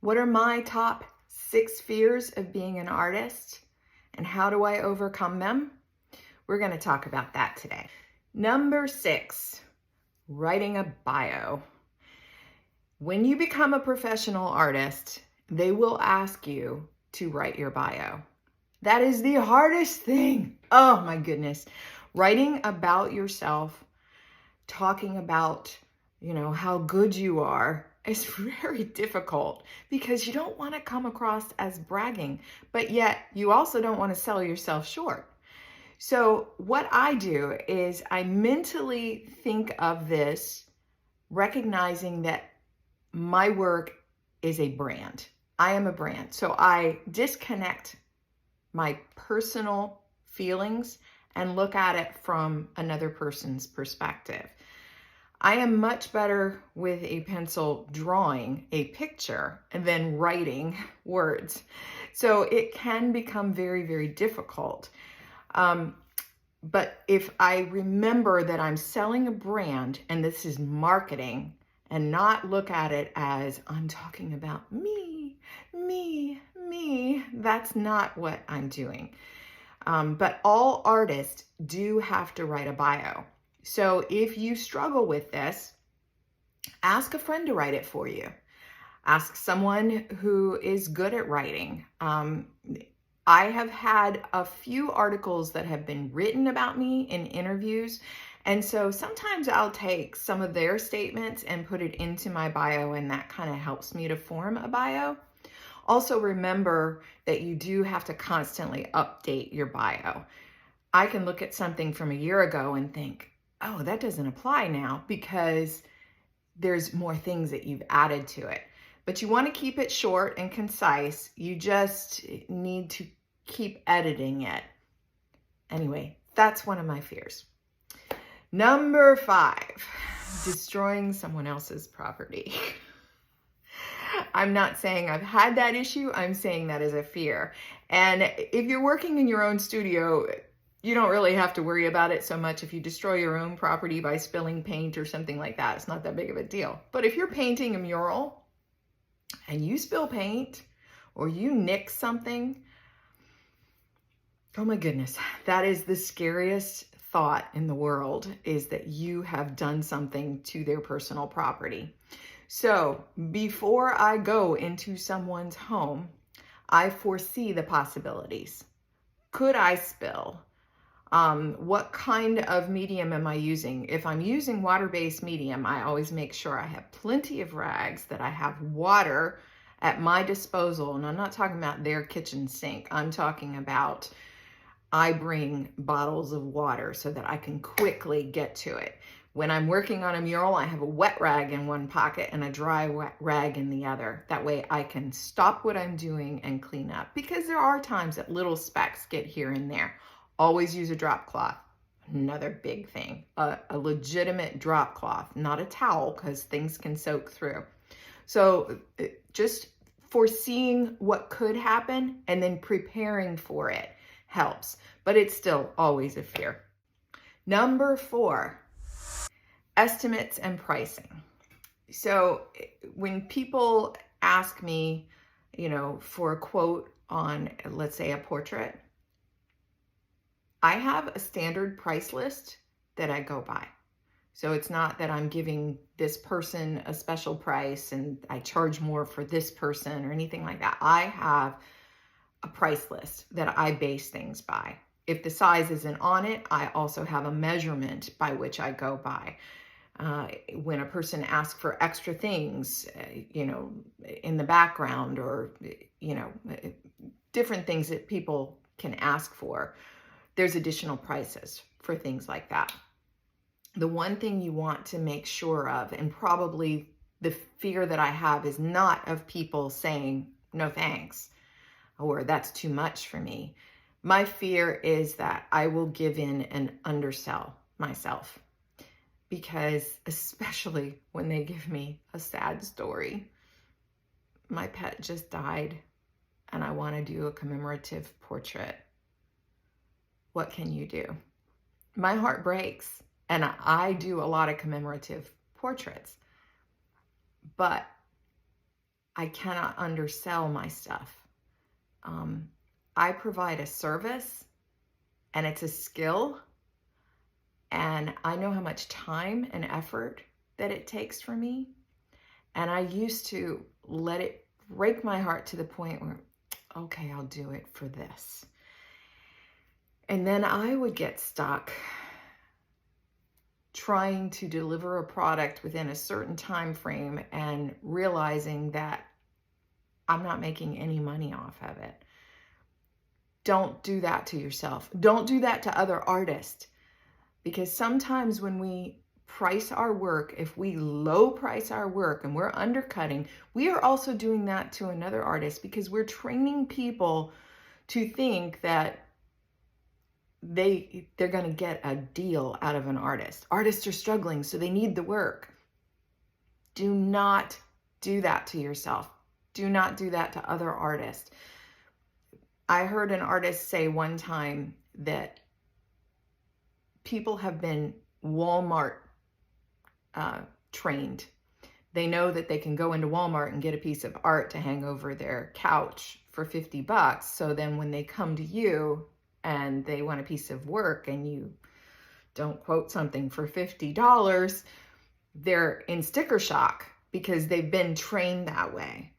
What are my top 6 fears of being an artist and how do I overcome them? We're going to talk about that today. Number 6, writing a bio. When you become a professional artist, they will ask you to write your bio. That is the hardest thing. Oh my goodness. Writing about yourself, talking about, how good you are is very difficult because you don't want to come across as bragging, but yet you also don't want to sell yourself short. So what I do is I mentally think of this, recognizing that my work is a brand. I am a brand. So I disconnect my personal feelings and look at it from another person's perspective. I am much better with a pencil drawing a picture and then writing words. So it can become very, very difficult. But if I remember that I'm selling a brand and this is marketing and not look at it as I'm talking about me, that's not what I'm doing. But all artists do have to write a bio. So if you struggle with this, ask a friend to write it for you. Ask someone who is good at writing. I have had a few articles that have been written about me in interviews. And so sometimes I'll take some of their statements and put it into my bio, and that kind of helps me to form a bio. Also remember that you do have to constantly update your bio. I can look at something from a year ago and think, oh, that doesn't apply now because there's more things that you've added to it. But you want to keep it short and concise. You just need to keep editing it. Anyway, that's one of my fears. Number 5, destroying someone else's property. I'm not saying I've had that issue. I'm saying that is a fear. And if you're working in your own studio, you don't really have to worry about it so much. If you destroy your own property by spilling paint or something like that, it's not that big of a deal. But if you're painting a mural and you spill paint or you nick something, oh my goodness, that is the scariest thought in the world, is that you have done something to their personal property. So before I go into someone's home, I foresee the possibilities. Could I spill? What kind of medium am I using? If I'm using water-based medium, I always make sure I have plenty of rags, that I have water at my disposal. And I'm not talking about their kitchen sink. I'm talking about I bring bottles of water so that I can quickly get to it. When I'm working on a mural, I have a wet rag in one pocket and a dry rag in the other. That way I can stop what I'm doing and clean up, because there are times that little specks get here and there. Always use a drop cloth. Another big thing, a legitimate drop cloth, not a towel, because things can soak through. So just foreseeing what could happen and then preparing for it helps, but it's still always a fear. Number 4, estimates and pricing. So when people ask me, for a quote on, let's say, a portrait, I have a standard price list that I go by. So it's not that I'm giving this person a special price and I charge more for this person or anything like that. I have a price list that I base things by. If the size isn't on it, I also have a measurement by which I go by. When a person asks for extra things, in the background, or, different things that people can ask for, there's additional prices for things like that. The one thing you want to make sure of, and probably the fear that I have, is not of people saying, no thanks, or that's too much for me. My fear is that I will give in and undersell myself, because especially when they give me a sad story, my pet just died and I want to do a commemorative portrait. What can you do? My heart breaks, and I do a lot of commemorative portraits, but I cannot undersell my stuff. I provide a service and it's a skill, and I know how much time and effort that it takes for me. And I used to let it break my heart to the point where, okay, I'll do it for this. And then I would get stuck trying to deliver a product within a certain time frame and realizing that I'm not making any money off of it. Don't do that to yourself. Don't do that to other artists. Because sometimes when we price our work, if we low price our work and we're undercutting, we are also doing that to another artist, because we're training people to think that they're going to get a deal out of an artist. Artists are struggling, so they need the work. Do not do that to yourself. Do not do that to other artists. I heard an artist say one time that people have been Walmart trained. They know that they can go into Walmart and get a piece of art to hang over their couch for $50. So then when they come to you and they want a piece of work and you don't quote something for $50, they're in sticker shock because they've been trained that way.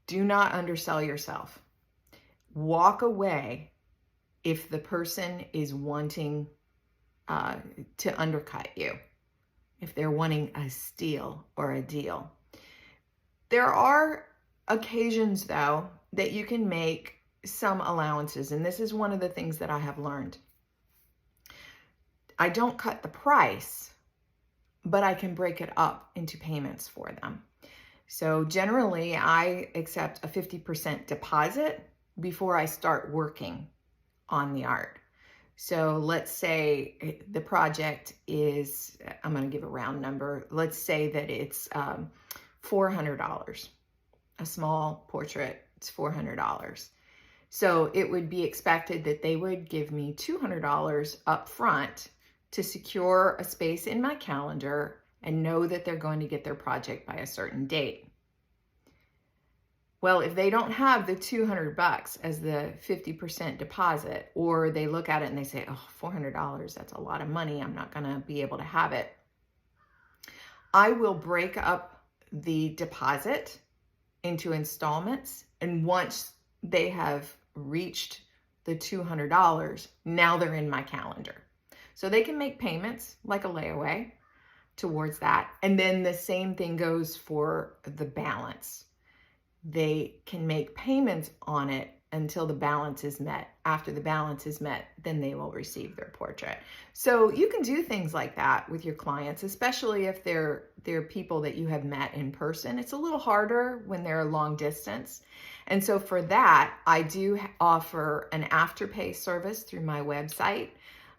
Do not undersell yourself. Walk away if the person is wanting to undercut you, if they're wanting a steal or a deal. There are occasions, though, that you can make some allowances, and this is one of the things that I have learned. I don't cut the price, but I can break it up into payments for them. So generally, I accept a 50% deposit before I start working on the art. So let's say the project is, I'm going to give a round number. Let's say that it's $400. A small portrait, it's $400. So it would be expected that they would give me $200 up front to secure a space in my calendar and know that they're going to get their project by a certain date. Well, if they don't have the $200 as the 50% deposit, or they look at it and they say, oh, $400, that's a lot of money, I'm not going to be able to have it, I will break up the deposit into installments. And once they have reached the $200, now they're in my calendar. So they can make payments like a layaway towards that. And then the same thing goes for the balance. They can make payments on it until the balance is met. After the balance is met, then they will receive their portrait. So you can do things like that with your clients, especially if they're people that you have met in person. It's a little harder when they're long distance. And so for that, I do offer an afterpay service through my website.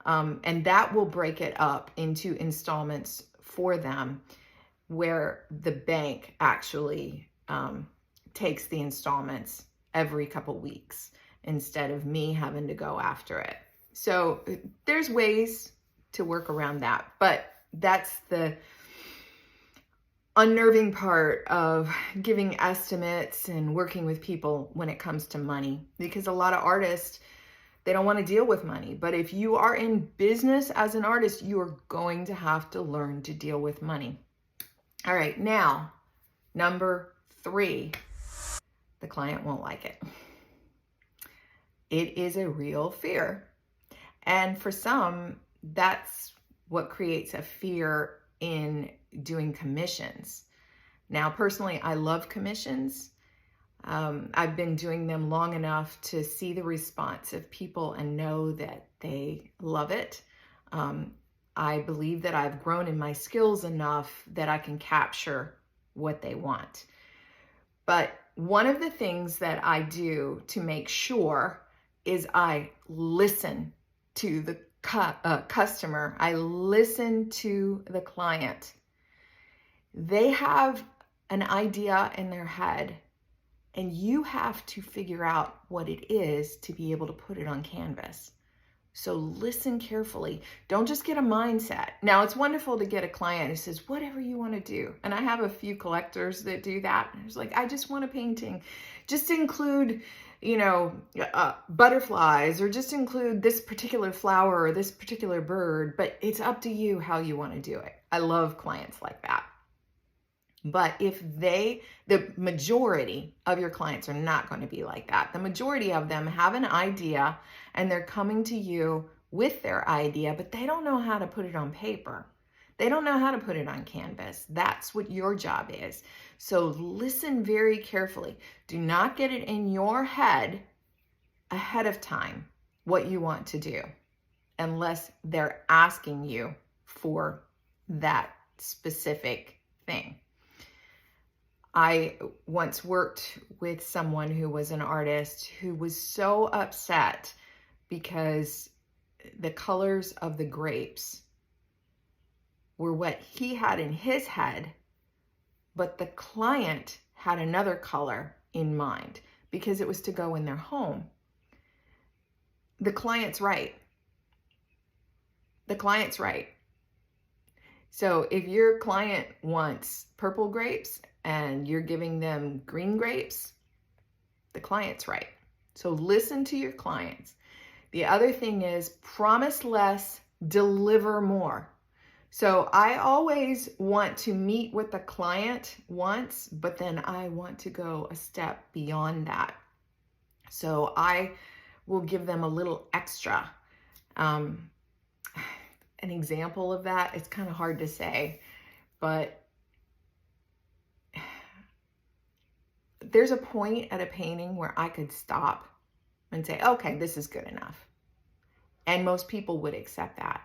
And that will break it up into installments for them, where the bank actually takes the installments every couple weeks instead of me having to go after it. So there's ways to work around that, but that's the unnerving part of giving estimates and working with people when it comes to money, because a lot of artists, they don't want to deal with money. But if you are in business as an artist, you are going to have to learn to deal with money. All right, now, number 3. The client won't like it. It is a real fear. And for some, that's what creates a fear in doing commissions. Now, personally, I love commissions. I've been doing them long enough to see the response of people and know that they love it. I believe that I've grown in my skills enough that I can capture what they want. But one of the things that I do to make sure is I listen to the customer. I listen to the client. They have an idea in their head, and you have to figure out what it is to be able to put it on canvas. So listen carefully. Don't just get a mindset. Now, it's wonderful to get a client who says, whatever you want to do. And I have a few collectors that do that. It's like, I just want a painting. Just include, butterflies, or just include this particular flower or this particular bird. But it's up to you how you want to do it. I love clients like that. But if the majority of your clients are not going to be like that. The majority of them have an idea and they're coming to you with their idea, but they don't know how to put it on paper. They don't know how to put it on canvas. That's what your job is. So listen very carefully. Do not get it in your head ahead of time what you want to do, unless they're asking you for that specific thing. I once worked with someone who was an artist who was so upset because the colors of the grapes were what he had in his head, but the client had another color in mind because it was to go in their home. The client's right. The client's right. So if your client wants purple grapes and you're giving them green grapes, the client's right. So listen to your clients. The other thing is promise less, deliver more. So I always want to meet what the client wants, but then I want to go a step beyond that. So I will give them a little extra. An example of that, it's kind of hard to say, but there's a point at a painting where I could stop and say, okay, this is good enough. And most people would accept that.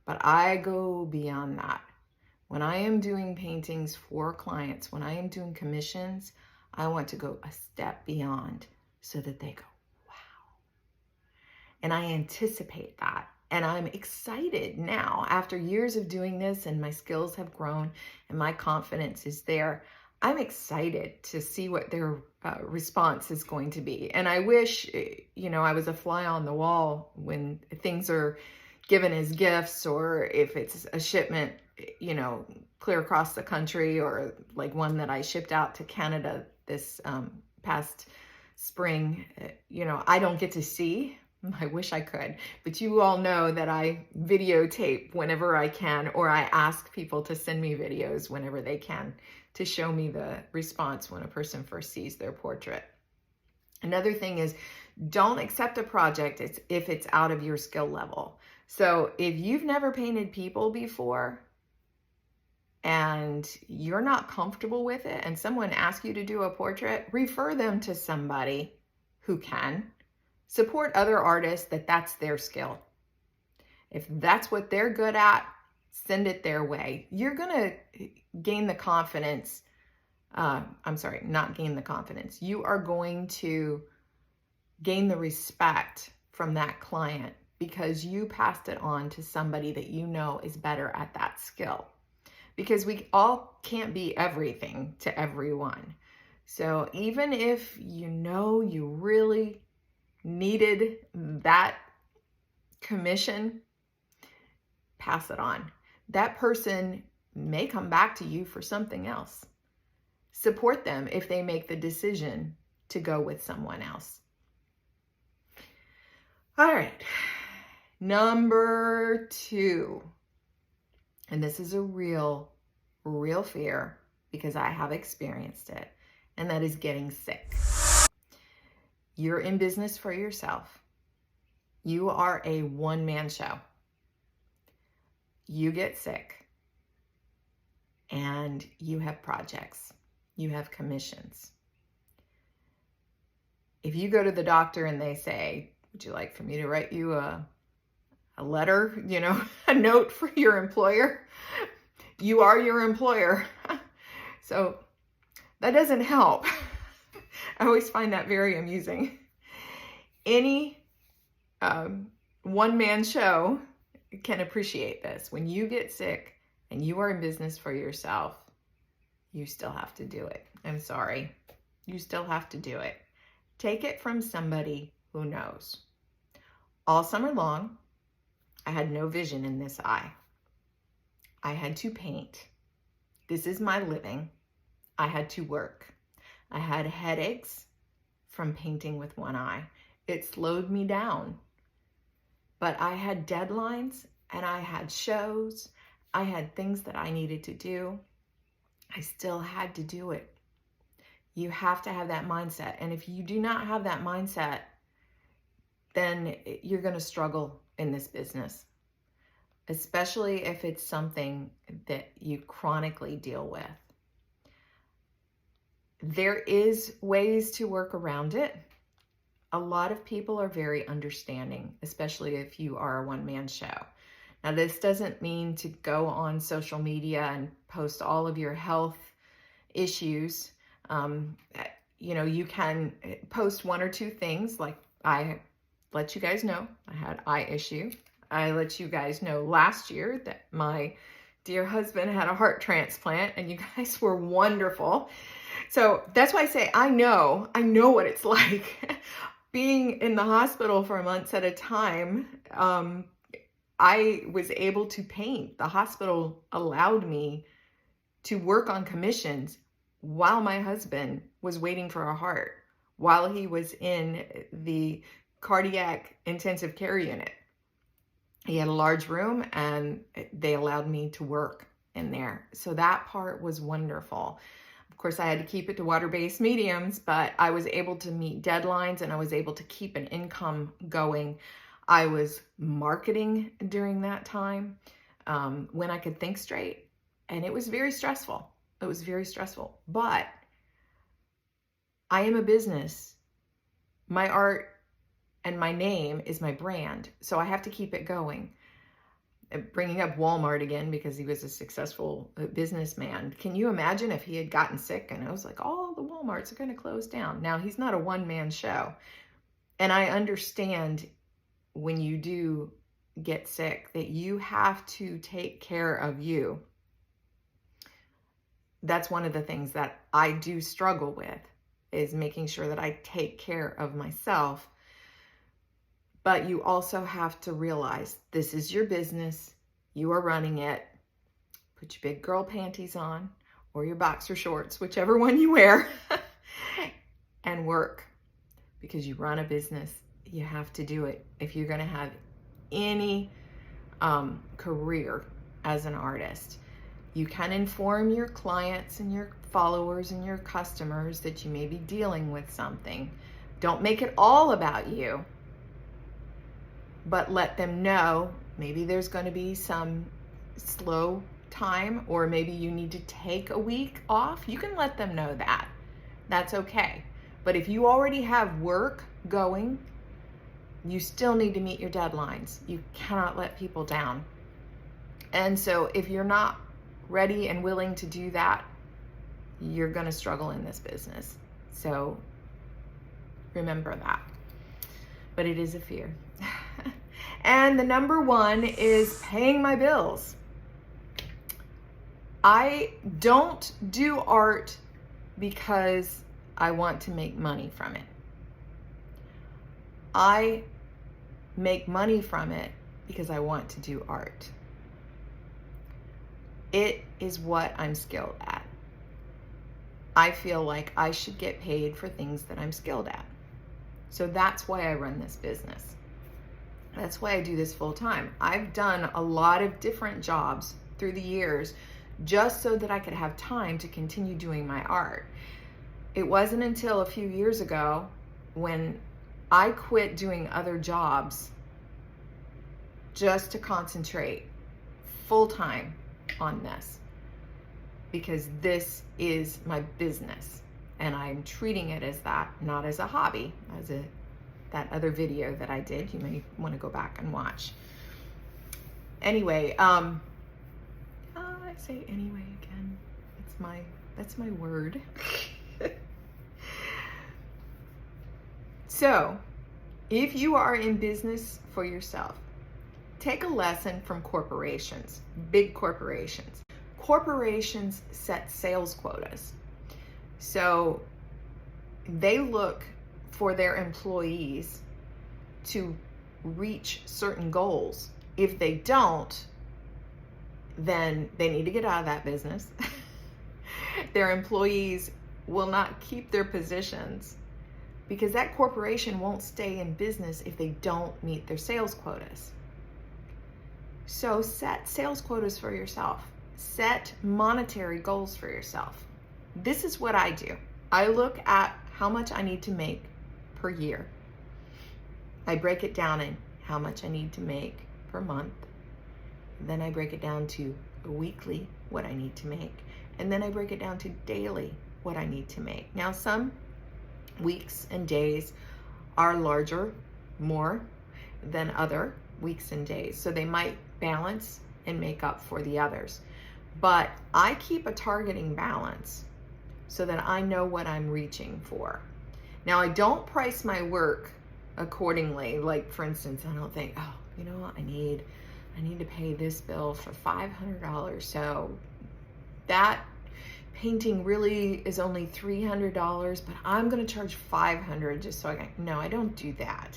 But I go beyond that. When I am doing paintings for clients, when I am doing commissions, I want to go a step beyond so that they go, wow. And I anticipate that. And I'm excited now after years of doing this, and my skills have grown and my confidence is there. I'm excited to see what their response is going to be. And I wish, I was a fly on the wall when things are given as gifts, or if it's a shipment, clear across the country, or like one that I shipped out to Canada this past spring. I don't get to see. I wish I could, but you all know that I videotape whenever I can, or I ask people to send me videos whenever they can to show me the response when a person first sees their portrait. Another thing is, don't accept a project if it's out of your skill level. So if you've never painted people before and you're not comfortable with it, and someone asks you to do a portrait, refer them to somebody who can. Support other artists that's their skill. If that's what they're good at, send it their way. You're going to gain the confidence. Not gain the confidence. You are going to gain the respect from that client because you passed it on to somebody that you know is better at that skill. Because we all can't be everything to everyone. So even if you really needed that commission, pass it on. That person may come back to you for something else. Support them if they make the decision to go with someone else. All right, number 2, and this is a real fear because I have experienced it, and that is getting sick. You're in business for yourself. You are a one-man show. You get sick and you have projects, you have commissions. If you go to the doctor and they say, would you like for me to write you a letter, a note for your employer? You are your employer. So that doesn't help. I always find that very amusing. Any one-man show can appreciate this. When you get sick and you are in business for yourself, you still have to do it. I'm sorry. You still have to do it. Take it from somebody who knows. All summer long, I had no vision in this eye. I had to paint. This is my living. I had to work. I had headaches from painting with one eye. It slowed me down. But I had deadlines and I had shows. I had things that I needed to do. I still had to do it. You have to have that mindset. And if you do not have that mindset, then you're going to struggle in this business, especially if it's something that you chronically deal with. There is ways to work around it. A lot of people are very understanding, especially if you are a one-man show. Now, this doesn't mean to go on social media and post all of your health issues. You can post one or two things, like I let you guys know I had eye issue. I let you guys know last year that my dear husband had a heart transplant, and you guys were wonderful. So that's why I say I know what it's like. Being in the hospital for months at a time, I was able to paint. The hospital allowed me to work on commissions while my husband was waiting for a heart, while he was in the cardiac intensive care unit. He had a large room and they allowed me to work in there. So that part was wonderful. Of course, I had to keep it to water-based mediums, but I was able to meet deadlines and I was able to keep an income going. I was marketing during that time when I could think straight, and it was very stressful. It was very stressful, but I am a business. My art and my name is my brand, so I have to keep it going. Bringing up Walmart again because he was a successful businessman. Can you imagine if he had gotten sick and it was like, all the Walmarts are going to close down? Now, he's not a one-man show. And I understand when you do get sick that you have to take care of you. That's one of the things that I do struggle with, is making sure that I take care of myself. But you also have to realize this is your business. You are running it. Put your big girl panties on or your boxer shorts, whichever one you wear, and work, because you run a business. You have to do it if you're going to have any career as an artist. You can inform your clients and your followers and your customers that you may be dealing with something. Don't make it all about you, but let them know maybe there's going to be some slow time, or maybe you need to take a week off. You can let them know that. That's okay. But if you already have work going, you still need to meet your deadlines. You cannot let people down. And so if you're not ready and willing to do that, you're going to struggle in this business. So remember that. But it is a fear. And the number one is paying my bills. I don't do art because I want to make money from it. I make money from it because I want to do art. It is what I'm skilled at. I feel like I should get paid for things that I'm skilled at. So that's why I run this business. That's why I do this full time. I've done a lot of different jobs through the years just so that I could have time to continue doing my art. It wasn't until a few years ago when I quit doing other jobs just to concentrate full time on this, because this is my business and I'm treating it as that, not as a hobby, as that other video that I did. You may want to go back and watch. Anyway, I say anyway again. That's my word. So, if you are in business for yourself, take a lesson from corporations, big corporations. Corporations set sales quotas. So they look for their employees to reach certain goals if they don't, then they need to get out of that business. Their employees will not keep their positions because that corporation won't stay in business if they don't meet their sales quotas. So set sales quotas for yourself. Set monetary goals for yourself. This is what I do. I look at how much I need to make per year. I break it down in how much I need to make per month. Then I break it down to weekly, what I need to make. And then I break it down to daily, what I need to make. Now, some weeks and days are larger, more than other weeks and days. So they might balance and make up for the others. But I keep a targeting balance so that I know what I'm reaching for. Now, I don't price my work accordingly. Like, for instance, I don't think, oh, you know what, I need to pay this bill for $500. So that painting really is only $300, but I'm going to charge $500 just so I can. No, I don't do that.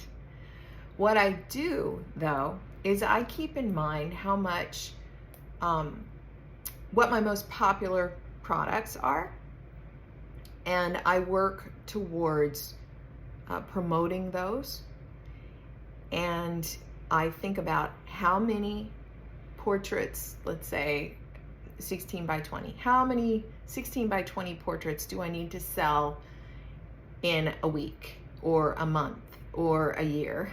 What I do, though, is I keep in mind how much, what my most popular products are, and I work towards promoting those. And I think about how many portraits, let's say 16 by 20, how many 16 by 20 portraits do I need to sell in a week or a month or a year?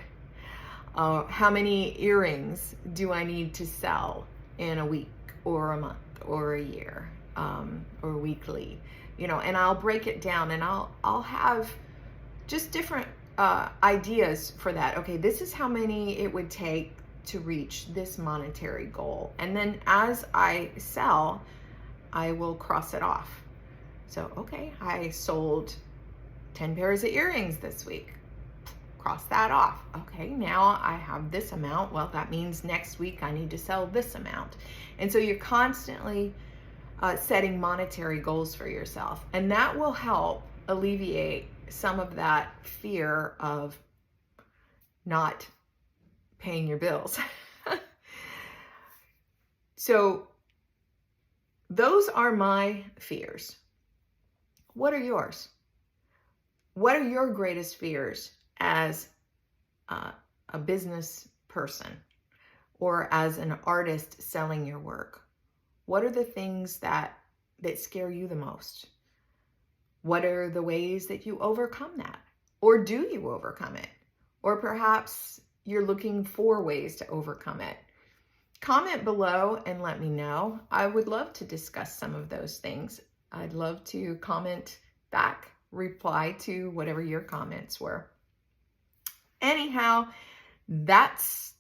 How many earrings do I need to sell in a week or a month or a year, or weekly? You know, and I'll break it down, and I'll have just different ideas for that. Okay, this is how many it would take to reach this monetary goal. And then as I sell, I will cross it off. So, okay, I sold 10 pairs of earrings this week. Cross that off. Okay, now I have this amount. Well, that means next week I need to sell this amount. And so you're constantly setting monetary goals for yourself. And that will help alleviate some of that fear of not paying your bills. So those are my fears. What are yours? What are your greatest fears as a business person or as an artist selling your work? What are the things that scare you the most? What are the ways that you overcome that? Or do you overcome it? Or perhaps you're looking for ways to overcome it. Comment below and let me know. I would love to discuss some of those things. I'd love to comment back, reply to whatever your comments were. Anyhow, that's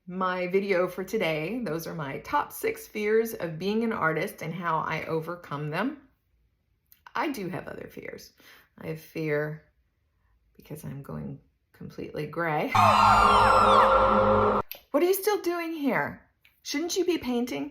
my video for today. Those are my top 6 fears of being an artist and how I overcome them. I do have other fears. I have fear because I'm going completely gray. What are you still doing here? Shouldn't you be painting?